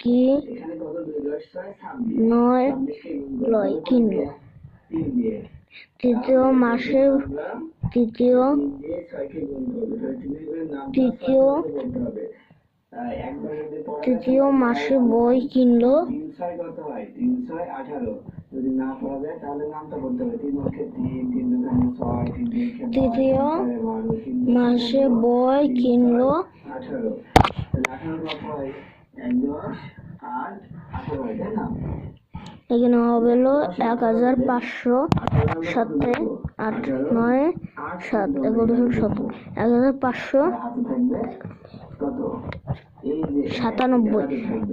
কি 9 লয় কিনলো। তৃতীয় মাসে বই কিনলো। এখানে হবে 1500 সাথে 8 9 7 11 17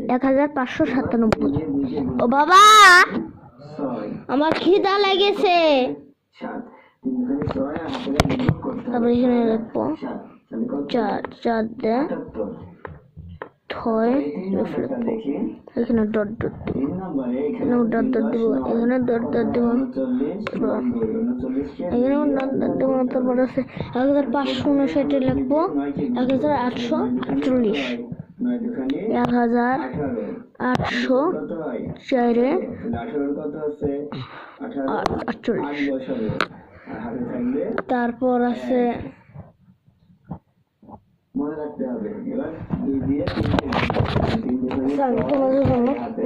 1597 ও বাবা আমার খিদা লেগেছে। তারপরে এখানে লিখবো 4 4 দে ছয় এখানে ডট ডট এখানে ডট ডট দিব এখানে ডট ডট দিব এখানে ডট ডট দিব। তারপর আছে 1559 লিখবো 1848 1800 4 48। তারপর আছে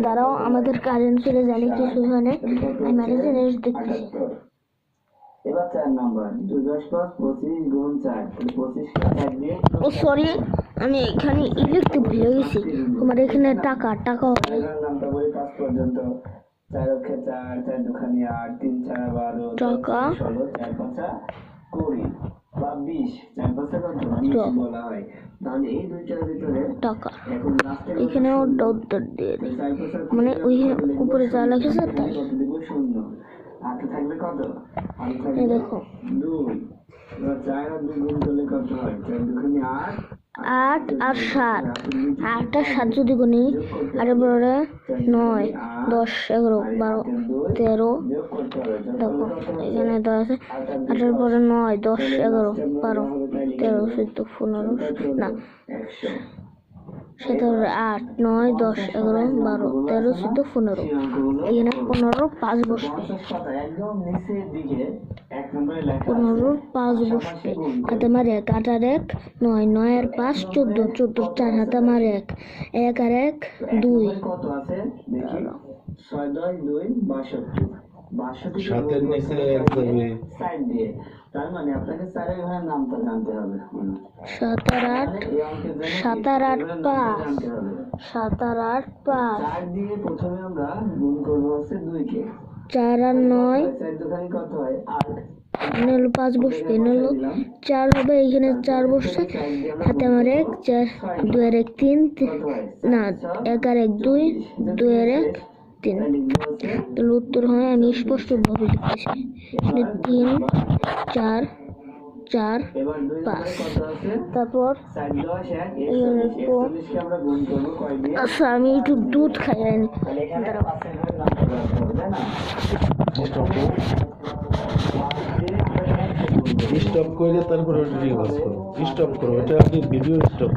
দাঁড়াও আমাদের কারেন্ট চলে জানি কিছু জানে আমি জিনিস দেখতেছি। ও সরি আমি এখানে লিখতে ভুলে গেছি। তোমার এখানে টাকা হবে 20 টাকা এখানেও ডট ডট দিয়ে মানে ওই উপরে যা লেখা তাই। দেখো 8 আর 7 8 আর 7 যদি গুনি আরে বড় 9 10 11 12 13 দেখো এখানে 10 8 পরে 9 10 11 12 13 14 15 না 17 8 9 10 11 12 13 14 15 এখানে 15 5 বসবে 15 5 বসবে হাতে মারে 1 8 আর 1 9 9 আর 5 14 14 4 হাতে মারে 1 1 আর 1 2 কত আছে দেখি 6 10 2 62 সাতের নিচে 1 যাবে সাইড দিয়ে তার মানে আপনাকে চারের ঘরের নামটা জানতে হবে 7 আর 8 7 আর 8 5 7 আর 8 5 4 দিয়ে প্রথমে আমরা গুণ করব হচ্ছে 2 কে 4 আর 9 4 দোকানে কত হয় 8 নেল 5 বসবে নেল 4 হবে এখানে 4 বসছে হাতে আমার 1 4 2 আর 1 3 না 1 আর 1 2 2 আর 1 3 তাহলে উত্তর হয় আমি স্পষ্ট ভাবে লিখেছি 3 4 4 5। তারপর আচ্ছা আমি একটু দুধ খাই স্টপ করে তারপরে স্টপ করো এটা আপনি ভিডিও স্টপ